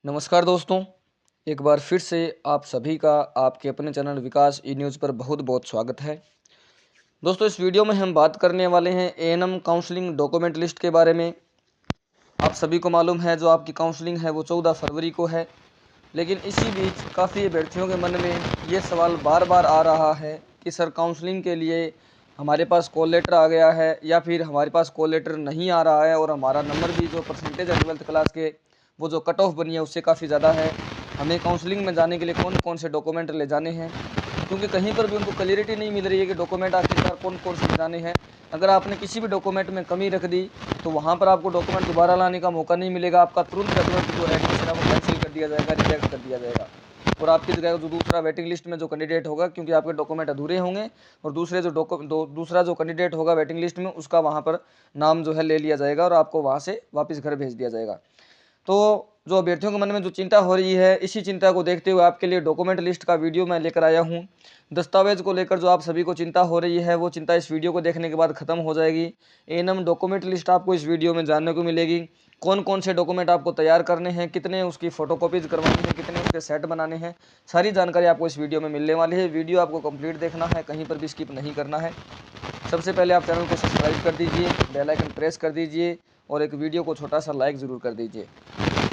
नमस्कार दोस्तों, एक बार फिर से आप सभी का आपके अपने चैनल विकास ई न्यूज़ पर बहुत बहुत स्वागत है। दोस्तों, इस वीडियो में हम बात करने वाले हैं एएनएम काउंसलिंग डॉक्यूमेंट लिस्ट के बारे में। आप सभी को मालूम है जो आपकी काउंसलिंग है वो 14 फरवरी को है, लेकिन इसी बीच काफ़ी अभ्यर्थियों के मन में ये सवाल बार बार आ रहा है कि सर काउंसलिंग के लिए हमारे पास कॉल लेटर आ गया है या फिर हमारे पास कॉल लेटर नहीं आ रहा है और हमारा नंबर भी जो परसेंटेज है 12th क्लास के वो जो कट ऑफ बनी है उससे काफ़ी ज़्यादा है। हमें काउंसलिंग में जाने के लिए कौन कौन से डॉक्यूमेंट ले जाने हैं, क्योंकि कहीं पर भी उनको क्लियरिटी नहीं मिल रही है कि डॉक्यूमेंट आखिरकार कौन कौन से ले जाने हैं। अगर आपने किसी भी डॉक्यूमेंट में कमी रख दी तो वहाँ पर आपको डॉक्यूमेंट दोबारा लाने का मौका नहीं मिलेगा। आपका तुरंत जो एडमिशन है वो कैंसिल कर दिया जाएगा, रिजेक्ट कर दिया जाएगा और आपकी जगह जो दूसरा वेटिंग लिस्ट में जो कैंडिडेट होगा, क्योंकि आपके डॉक्यूमेंट अधूरे होंगे और दूसरा जो कैंडिडेट होगा वेटिंग लिस्ट में उसका वहाँ पर नाम जो है ले लिया जाएगा और आपको वहाँ से वापस घर भेज दिया जाएगा। तो जो अभ्यर्थियों के मन में जो चिंता हो रही है, इसी चिंता को देखते हुए आपके लिए डॉक्यूमेंट लिस्ट का वीडियो मैं लेकर आया हूँ। दस्तावेज को लेकर जो आप सभी को चिंता हो रही है वो चिंता इस वीडियो को देखने के बाद खत्म हो जाएगी। एएनएम डॉक्यूमेंट लिस्ट आपको इस वीडियो में जानने को मिलेगी। कौन कौन से डॉक्यूमेंट आपको तैयार करने हैं, कितने उसकी फोटोकॉपीज करवानी है, कितने उसके सेट बनाने हैं, सारी जानकारी आपको इस वीडियो में मिलने वाली है। वीडियो आपको कंप्लीट देखना है, कहीं पर भी स्किप नहीं करना है। सबसे पहले आप चैनल को सब्सक्राइब कर दीजिए, बेल आइकन प्रेस कर दीजिए और एक वीडियो को छोटा सा लाइक ज़रूर कर दीजिए।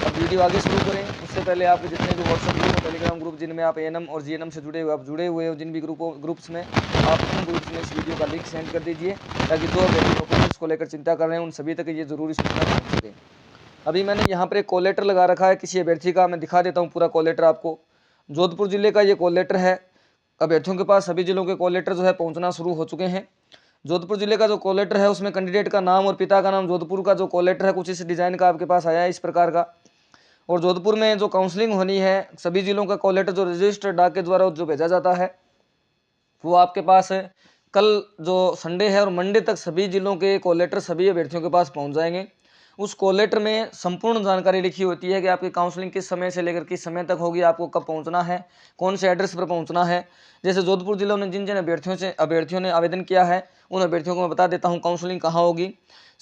अब वीडियो आगे शुरू करें उससे पहले आपके जितने भी व्हाट्सएप ग्रुप और टेलीग्राम ग्रुप जिनमें आप एएनएम और जीएनएम से जुड़े हुए हो, जिन भी ग्रुप्स में आप उन ग्रुप्स में इस वीडियो का लिंक सेंड कर दीजिए ताकि जो डॉक्यूमेंट्स को लेकर चिंता कर रहे हैं उन सभी तक ये ज़रूरी सूचना पहुँच सके। अभी मैंने यहाँ पर एक कॉल लेटर लगा रखा है किसी अभ्यर्थी का, मैं दिखा देता हूँ पूरा कॉल लेटर आपको। जोधपुर जिले का ये कॉल लेटर है। अभ्यर्थियों के पास सभी जिलों के कॉल लेटर जो है पहुँचना शुरू हो चुके हैं। जोधपुर जिले का जो कॉल लेटर है उसमें कैंडिडेट का नाम और पिता का नाम, जोधपुर का जो कॉल लेटर है कुछ इस डिज़ाइन का आपके पास आया है, इस प्रकार का। और जोधपुर में जो काउंसलिंग होनी है सभी जिलों का कॉल लेटर जो रजिस्टर्ड डाक के द्वारा जो भेजा जाता है वो आपके पास है। कल जो संडे है और मंडे तक सभी जिलों के कॉल लेटर सभी अभ्यर्थियों के पास पहुंच जाएंगे। उस कॉल लेटर में संपूर्ण जानकारी लिखी होती है कि आपकी काउंसलिंग किस समय से लेकर किस समय तक होगी, आपको कब पहुंचना है, कौन से एड्रेस पर पहुंचना है। जैसे जोधपुर जिले में जिन जिन अभ्यर्थियों ने आवेदन किया है उन अभ्यर्थियों को मैं बता देता हूँ काउंसलिंग कहाँ होगी।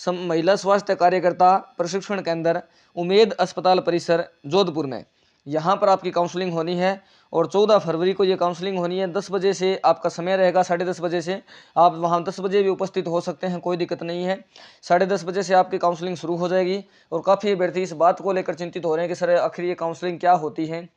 महिला स्वास्थ्य कार्यकर्ता प्रशिक्षण केंद्र, उमेद अस्पताल परिसर, जोधपुर में यहाँ पर आपकी काउंसलिंग होनी है। और 14 फरवरी को ये काउंसलिंग होनी है। 10 बजे से आपका समय रहेगा, 10:30 बजे से आप वहाँ 10 बजे भी उपस्थित हो सकते हैं, कोई दिक्कत नहीं है। 10:30 बजे से आपकी काउंसलिंग शुरू हो जाएगी और काफ़ी अभ्यर्थी इस बात को लेकर चिंतित हो रहे हैं कि सर आखिर ये काउंसलिंग क्या होती है।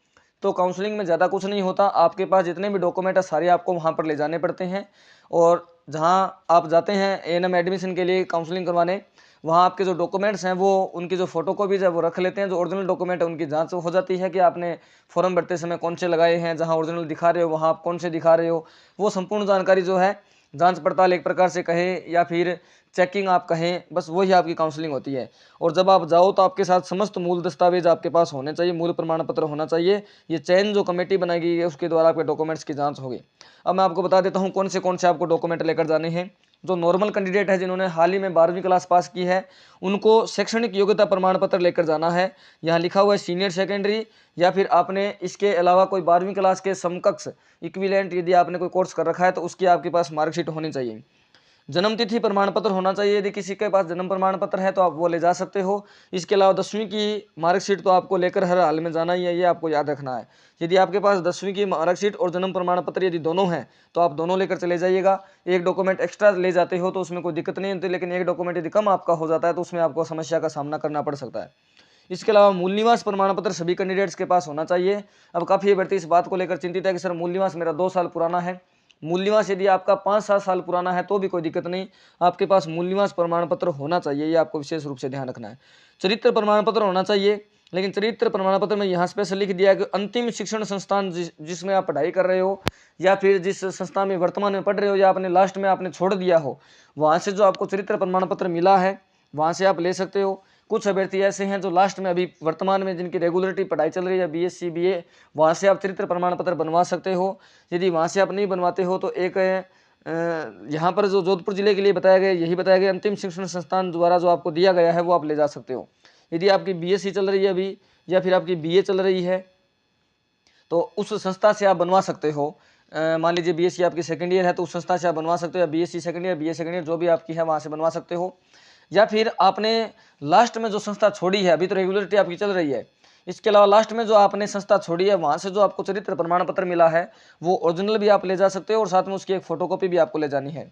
तो काउंसलिंग में ज़्यादा कुछ नहीं होता, आपके पास जितने भी डॉक्यूमेंट है सारे आपको वहाँ पर ले जाने पड़ते हैं और जहाँ आप जाते हैं एएनएम एडमिशन के लिए काउंसलिंग करवाने, वहाँ आपके जो डॉक्यूमेंट्स हैं वो उनकी जो फोटोकॉपीज़ है वो रख लेते हैं। जो ओरिजिनल डॉक्यूमेंट है उनकी जांच हो जाती है कि आपने फॉर्म भरते समय कौन से लगाए हैं, जहाँ ओरिजिनल दिखा रहे हो वहाँ आप कौन से दिखा रहे हो। वो संपूर्ण जानकारी जो है जांच पड़ताल एक प्रकार से कहें या फिर चेकिंग आप कहें, बस वही आपकी काउंसलिंग होती है। और जब आप जाओ तो आपके साथ समस्त मूल दस्तावेज आपके पास होने चाहिए, मूल प्रमाण पत्र होना चाहिए। ये चयन जो कमेटी बनाई गई है उसके द्वारा आपके डॉक्यूमेंट्स की जांच होगी। अब मैं आपको बता देता हूँ कौन से आपको डॉक्यूमेंट लेकर जाने हैं। जो नॉर्मल कैंडिडेट है जिन्होंने हाल ही में 12वीं क्लास पास की है उनको शैक्षणिक योग्यता प्रमाण पत्र लेकर जाना है। यहाँ लिखा हुआ है सीनियर सेकेंडरी, या फिर आपने इसके अलावा कोई 12वीं क्लास के समकक्ष इक्विवेलेंट यदि आपने कोई कोर्स कर रखा है तो उसकी आपके पास मार्कशीट होनी चाहिए। जन्म तिथि प्रमाण पत्र होना चाहिए, यदि किसी के पास जन्म प्रमाण पत्र है तो आप वो ले जा सकते हो। इसके अलावा 10वीं की मार्कशीट तो आपको लेकर हर हाल में जाना ही है, ये आपको याद रखना है। यदि आपके पास 10वीं की मार्कशीट और जन्म प्रमाण पत्र यदि दोनों हैं तो आप दोनों लेकर चले जाइएगा। एक डॉक्यूमेंट एक्स्ट्रा ले जाते हो तो उसमें कोई दिक्कत नहीं होती, लेकिन एक डॉक्यूमेंट यदि कम आपका हो जाता है तो उसमें आपको समस्या का सामना करना पड़ सकता है। इसके अलावा मूल निवास प्रमाण पत्र सभी कैंडिडेट्स के पास होना चाहिए। अब काफ़ी अभ्यर्थी इस बात को लेकर चिंतित है कि सर मूल निवास मेरा 2 साल पुराना है। मूल निवास यदि आपका 5-7 साल पुराना है तो भी कोई दिक्कत नहीं, आपके पास मूल निवास प्रमाण पत्र होना चाहिए, ये आपको विशेष रूप से ध्यान रखना है। चरित्र प्रमाण पत्र होना चाहिए, लेकिन चरित्र प्रमाण पत्र में यहाँ स्पेशल लिख दिया है कि अंतिम शिक्षण संस्थान जिसमें आप पढ़ाई कर रहे हो या फिर जिस संस्था में वर्तमान में पढ़ रहे हो या आपने लास्ट में आपने छोड़ दिया हो, वहाँ से जो आपको चरित्र प्रमाण पत्र मिला है वहाँ से आप ले सकते हो। कुछ अभ्यर्थी ऐसे हैं जो लास्ट में अभी वर्तमान में जिनकी रेगुलरिटी पढ़ाई चल रही है बीएससी बीए, वहाँ से आप चरित्र प्रमाण पत्र बनवा सकते हो। यदि वहाँ से आप नहीं बनवाते हो तो एक यहाँ पर जो जोधपुर जिले के लिए बताया गया यही बताया गया अंतिम शिक्षण संस्थान द्वारा जो आपको दिया गया है वो आप ले जा सकते हो। यदि आपकी बीएससी चल रही है अभी या फिर आपकी बीए चल रही है तो उस संस्था से आप बनवा सकते हो। मान लीजिए बीएससी आपकी सेकंड ईयर है तो उस संस्था से आप बनवा सकते हो, या BSc second year BA second year जो भी आपकी है वहाँ से बनवा सकते हो। या फिर आपने लास्ट में जो संस्था छोड़ी है, अभी तो रेगुलरिटी आपकी चल रही है, इसके अलावा लास्ट में जो आपने संस्था छोड़ी है वहाँ से जो आपको चरित्र प्रमाण पत्र मिला है वो ओरिजिनल भी आप ले जा सकते हो और साथ में उसकी एक फोटोकॉपी भी आपको ले जानी है।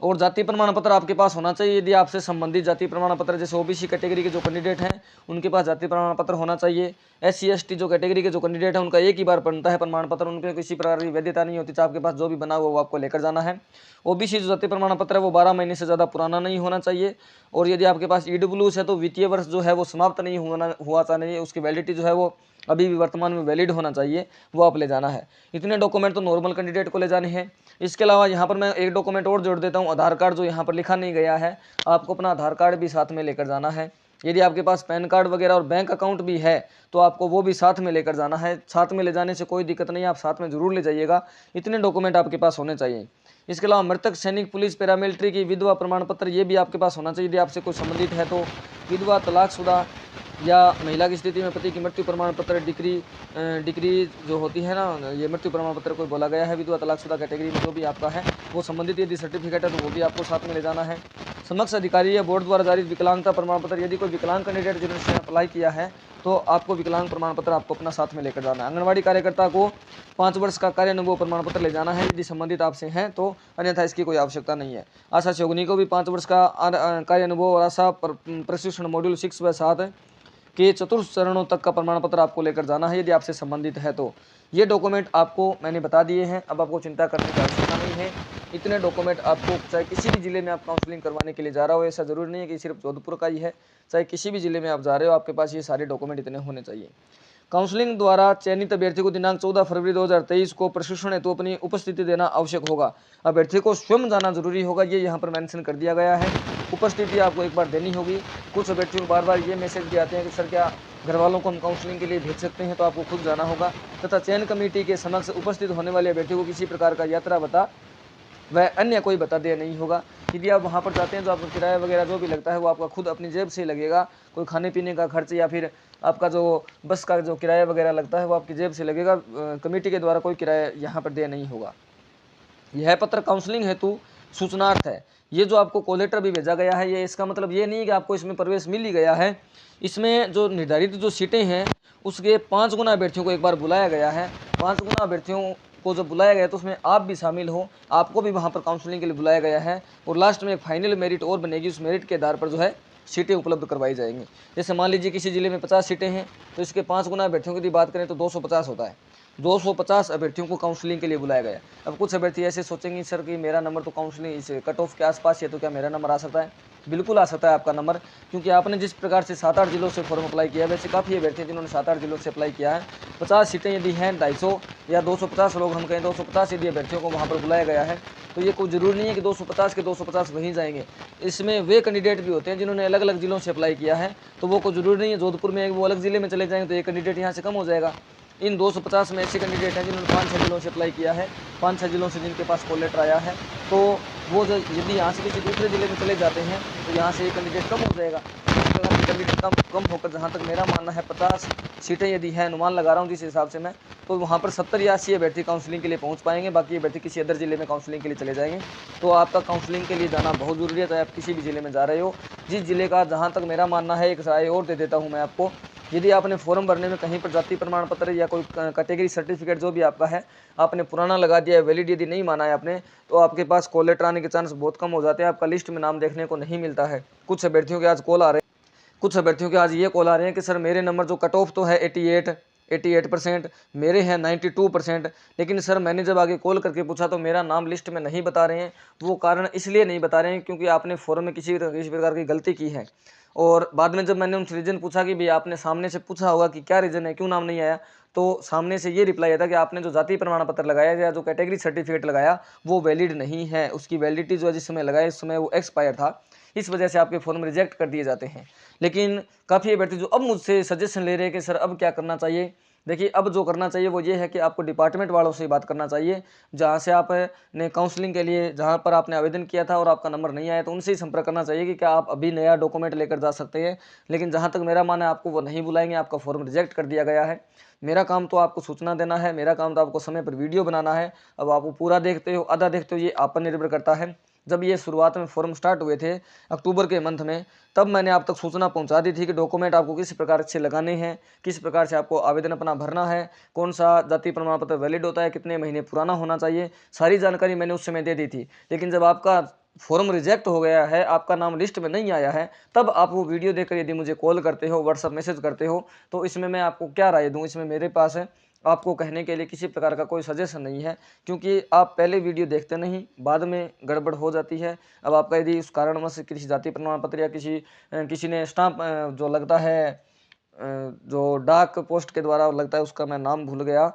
और जाति प्रमाण पत्र आपके पास होना चाहिए। यदि आपसे संबंधित जाति प्रमाण पत्र जैसे ओबीसी कैटेगरी के जो कैंडिडेट हैं उनके पास जाति प्रमाण पत्र होना चाहिए। एससी एसटी जो कैटेगरी के जो कैंडिडेट हैं उनका एक ही बार बनता है प्रमाण पत्र, उनके किसी प्रकार की वैधता नहीं होती, चाहे आपके पास जो भी बना हुआ वो आपको लेकर जाना है। ओबीसी जो जाति प्रमाण पत्र है वो 12 महीने से ज़्यादा पुराना नहीं होना चाहिए। और यदि आपके पास ईडब्ल्यूएस है तो वित्तीय वर्ष जो है वो समाप्त नहीं हुआ चाहिए, उसकी वैलिडिटी जो है वो अभी भी वर्तमान में वैलिड होना चाहिए, वो आप ले जाना है। इतने डॉक्यूमेंट तो नॉर्मल कैंडिडेट को ले जाने हैं। इसके अलावा यहाँ पर मैं एक डॉक्यूमेंट और जोड़ देता हूँ, आधार कार्ड जो यहाँ पर लिखा नहीं गया है, आपको अपना आधार कार्ड भी साथ में लेकर जाना है। यदि आपके पास पैन कार्ड वगैरह और बैंक अकाउंट भी है तो आपको वो भी साथ में लेकर जाना है। साथ में ले जाने से कोई दिक्कत नहीं है, आप साथ में जरूर ले जाइएगा। इतने डॉक्यूमेंट आपके पास होने चाहिए। इसके अलावा मृतक सैनिक पुलिस पैरामिलिट्री की विधवा प्रमाण पत्र ये भी आपके पास होना चाहिए। यदि आपसे कोई संबंधित है तो विधवा, तलाकशुदा या महिला की स्थिति में पति की मृत्यु प्रमाण पत्र, डिग्री जो होती है ना, ये मृत्यु प्रमाण पत्र कोई बोला गया है। विधवा, तलाकशुदा कैटेगरी में जो भी आपका है वो संबंधित यदि सर्टिफिकेट है तो वो भी आपको साथ में ले जाना है। समक्ष अधिकारी या बोर्ड द्वारा जारी विकलांगता प्रमाण पत्र, यदि कोई विकलांग कैंडिडेट जिन्होंने अप्लाई किया है तो आपको विकलांग प्रमाण पत्र आपको अपना साथ में लेकर जाना है। आंगनबाड़ी कार्यकर्ता को 5 वर्ष का कार्य अनुभव प्रमाण पत्र ले जाना है यदि संबंधित आपसे हैं तो, अन्यथा इसकी कोई आवश्यकता नहीं है। आशा सहयोगिनी को भी 5 वर्ष का कार्य अनुभव और आशा प्रशिक्षण मॉड्यूल 6 व 7 के चतुर्थ चरणों तक का प्रमाण पत्र आपको लेकर जाना है यदि आपसे संबंधित है तो। ये डॉक्यूमेंट आपको मैंने बता दिए हैं, अब आपको चिंता करने की आवश्यकता नहीं है। इतने डॉक्यूमेंट आपको चाहे किसी भी जिले में आप काउंसलिंग करवाने के लिए जा रहे हो, ऐसा जरूरी नहीं है कि सिर्फ जोधपुर का ही है, चाहे किसी भी जिले में आप जा रहे हो आपके पास ये सारे डॉक्यूमेंट इतने होने चाहिए। काउंसलिंग द्वारा चयनित अभ्यर्थी को दिनांक 14 फरवरी 2023 को प्रशिक्षण हेतु अपनी उपस्थिति देना आवश्यक होगा। अभ्यर्थी को स्वयं जाना जरूरी होगा, ये यहाँ पर मेंशन कर दिया गया है। उपस्थिति आपको एक बार देनी होगी। कुछ अभ्यर्थियों को बार बार ये मैसेज भी आते हैं कि सर क्या घर वालों को हम काउंसलिंग के लिए भेज सकते हैं, तो आपको खुद जाना होगा। तथा चयन कमेटी के समक्ष उपस्थित होने वाले अभ्यर्थियों को किसी प्रकार का यात्रा बता वह अन्य कोई बता दिया नहीं होगा। यदि आप वहाँ पर जाते हैं तो आपका किराया वगैरह जो भी लगता है वो आपका खुद अपनी जेब से लगेगा। कोई खाने पीने का खर्च या फिर आपका जो बस का जो किराया वगैरह लगता है वो आपकी जेब से लगेगा। कमेटी के द्वारा कोई किराया यहाँ पर दिया नहीं होगा। यह पत्र काउंसलिंग हेतु सूचनार्थ है। ये जो आपको कॉल लेटर भी भेजा गया है, ये इसका मतलब ये नहीं है कि आपको इसमें प्रवेश मिल ही गया है। इसमें जो निर्धारित जो सीटें हैं उसके 5 गुना अभ्यर्थियों को एक बार बुलाया गया है। 5 गुना अभ्यर्थियों को जब बुलाया गया तो उसमें आप भी शामिल हो, आपको भी वहाँ पर काउंसलिंग के लिए बुलाया गया है। और लास्ट में एक फाइनल मेरिट और बनेगी, उस मेरिट के आधार पर जो है सीटें उपलब्ध करवाई जाएंगी। जैसे मान लीजिए किसी जिले में 50 सीटें हैं तो इसके 5 गुना अभ्यर्थियों की बात करें तो 250 होता है। 250 अभ्यर्थियों को काउंसलिंग के लिए बुलाया गया। अब कुछ अभ्यर्थी ऐसे सोचेंगे सर कि मेरा नंबर तो काउंसलिंग इस कट ऑफ के आसपास है, तो क्या मेरा नंबर आ सकता है? बिल्कुल आ सकता है आपका नंबर, क्योंकि आपने जिस प्रकार से 7-8 जिलों से फॉर्म अप्लाई किया है, वैसे काफ़ी अभ्यर्थी जिन्होंने 7-8 जिलों से अप्लाई किया है। 50 सीटें यदि हैं, 250 या 250 लोग हम कहें 250 यदि अभ्यर्थियों को वहाँ पर बुलाया गया है तो ये कोई ज़रूरी नहीं है कि 250 के 250 वहीं जाएंगे। इसमें वे कैंडिडेट भी होते हैं जिन्होंने अलग अलग जिलों से अप्लाई किया है, तो वो कोई ज़रूरी नहीं है जोधपुर में वो अलग जिले में चले जाएंगे तो एक कैंडिडेट यहाँ से कम हो जाएगा। इन 250 में ऐसे कैंडिडेट हैं जिन्होंने 5-6 जिलों से अप्लाई किया है, 5-6 जिलों से जिनके पास कॉल लेटर आया है, तो वो जो यदि यहाँ से किसी दूसरे जिले में चले जाते हैं तो यहाँ से एक कैंडिडेट कम हो जाएगा। कैंडिडेट कम होकर जहाँ तक मेरा मानना है 50 सीटें यदि है, अनुमान लगा रहा हूँ जिस हिसाब से मैं, तो वहाँ पर 70 या 80 अभ्यर्थी काउंसलिंग के लिए पहुँच पाएंगे, बाकी अभ्यर्थी किसी अदर जिले में काउंसलिंग के लिए चले जाएंगे। तो आपका काउंसलिंग के लिए जाना बहुत ज़रूरी है, चाहे आप किसी भी जिले में जा रहे हो। जिस जिले का, जहाँ तक मेरा मानना है, एक राय और दे देता हूँ मैं आपको, यदि आपने फॉर्म भरने में कहीं पर जाति प्रमाण पत्र या कोई कैटेगरी सर्टिफिकेट जो भी आपका है आपने पुराना लगा दिया है, वैलिड यदि नहीं माना है आपने, तो आपके पास कॉल लेटर आने के चांस बहुत कम हो जाते हैं, आपका लिस्ट में नाम देखने को नहीं मिलता है। कुछ अभ्यर्थियों के आज कॉल आ रहे हैं, कुछ अभ्यर्थियों के आज ये कॉल आ रहे हैं कि सर मेरे नंबर जो कट ऑफ तो है 88%, मेरे हैं 92%, लेकिन सर मैंने जब आगे कॉल करके पूछा तो मेरा नाम लिस्ट में नहीं बता रहे हैं। वो कारण इसलिए नहीं बता रहे हैं क्योंकि आपने फॉर्म में किसी प्रकार की गलती की है। और बाद में जब मैंने उनसे रीज़न पूछा कि भाई आपने सामने से पूछा होगा कि क्या रीज़न है, क्यों नाम नहीं आया, तो सामने से ये रिप्लाई आया था कि आपने जो जाति प्रमाण पत्र लगाया या जो कैटेगरी सर्टिफिकेट लगाया वो वैलिड नहीं है, उसकी वैलिडिटी जो जिस समय लगाया इस समय वो एक्सपायर था, इस वजह से आपके फॉर्म रिजेक्ट कर दिए जाते हैं। लेकिन काफ़ी अभ्यर्थी जो अब मुझसे सजेशन ले रहे हैं कि सर अब क्या करना चाहिए, देखिए अब जो करना चाहिए वो ये है कि आपको डिपार्टमेंट वालों से बात करना चाहिए, जहाँ से आपने काउंसलिंग के लिए जहाँ पर आपने आवेदन किया था और आपका नंबर नहीं आया तो उनसे ही संपर्क करना चाहिए कि क्या आप अभी नया डॉक्यूमेंट लेकर जा सकते हैं। लेकिन जहाँ तक मेरा मानना है आपको वो नहीं बुलाएंगे, आपका फॉर्म रिजेक्ट कर दिया गया है। मेरा काम तो आपको सूचना देना है, मेरा काम तो आपको समय पर वीडियो बनाना है। अब आप वो पूरा देखते हो आधा देखते हो ये आप पर निर्भर करता है। जब ये शुरुआत में फॉर्म स्टार्ट हुए थे अक्टूबर के मंथ में, तब मैंने आप तक सूचना पहुंचा दी थी कि डॉक्यूमेंट आपको किस प्रकार से लगाने हैं, किस प्रकार से आपको आवेदन अपना भरना है, कौन सा जाति प्रमाण पत्र वैलिड होता है, कितने महीने पुराना होना चाहिए, सारी जानकारी मैंने उस समय दे दी थी। लेकिन जब आपका फॉर्म रिजेक्ट हो गया है, आपका नाम लिस्ट में नहीं आया है, तब आप वो वीडियो देखकर यदि मुझे कॉल करते हो, व्हाट्सअप मैसेज करते हो, तो इसमें मैं आपको क्या राय दूं? इसमें मेरे पास है आपको कहने के लिए किसी प्रकार का कोई सजेशन नहीं है, क्योंकि आप पहले वीडियो देखते नहीं, बाद में गड़बड़ हो जाती है। अब आपका यदि उस कारणवश किसी जाति प्रमाण पत्र या किसी ने स्टाम्प जो लगता है जो डाक पोस्ट के द्वारा लगता है, उसका मैं नाम भूल गया,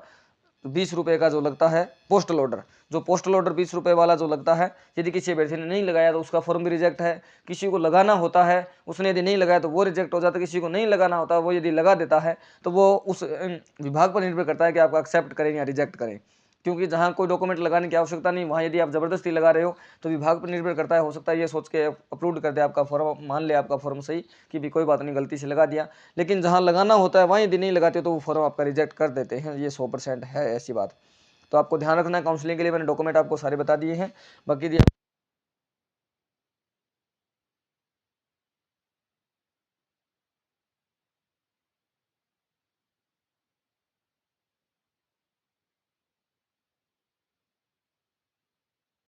20 रुपये का जो लगता है पोस्टल ऑर्डर, जो पोस्टल ऑर्डर 20 रुपये वाला जो लगता है, यदि किसी अभ्यर्थी ने नहीं लगाया तो उसका फॉर्म भी रिजेक्ट है। किसी को लगाना होता है, उसने यदि नहीं लगाया तो वो रिजेक्ट हो जाता है। किसी को नहीं लगाना होता, वो यदि लगा देता है तो वो उस विभाग पर निर्भर करता है कि आपको एक्सेप्ट करें या रिजेक्ट करें। क्योंकि जहाँ कोई डॉक्यूमेंट लगाने की आवश्यकता नहीं, वहाँ यदि आप ज़बरदस्ती लगा रहे हो तो विभाग पर निर्भर करता है। हो सकता है ये सोच के अप्रूव कर दे आपका फॉर्म, मान ले आपका फॉर्म सही कि भी कोई बात नहीं, गलती से लगा दिया। लेकिन जहाँ लगाना होता है वहाँ यदि नहीं लगाते तो वो फॉर्म आपका रिजेक्ट कर देते हैं। ये 100% है ऐसी बात। तो आपको ध्यान रखना है। काउंसलिंग के लिए मैंने डॉक्यूमेंट आपको सारे बता दिए हैं। बाकी यदि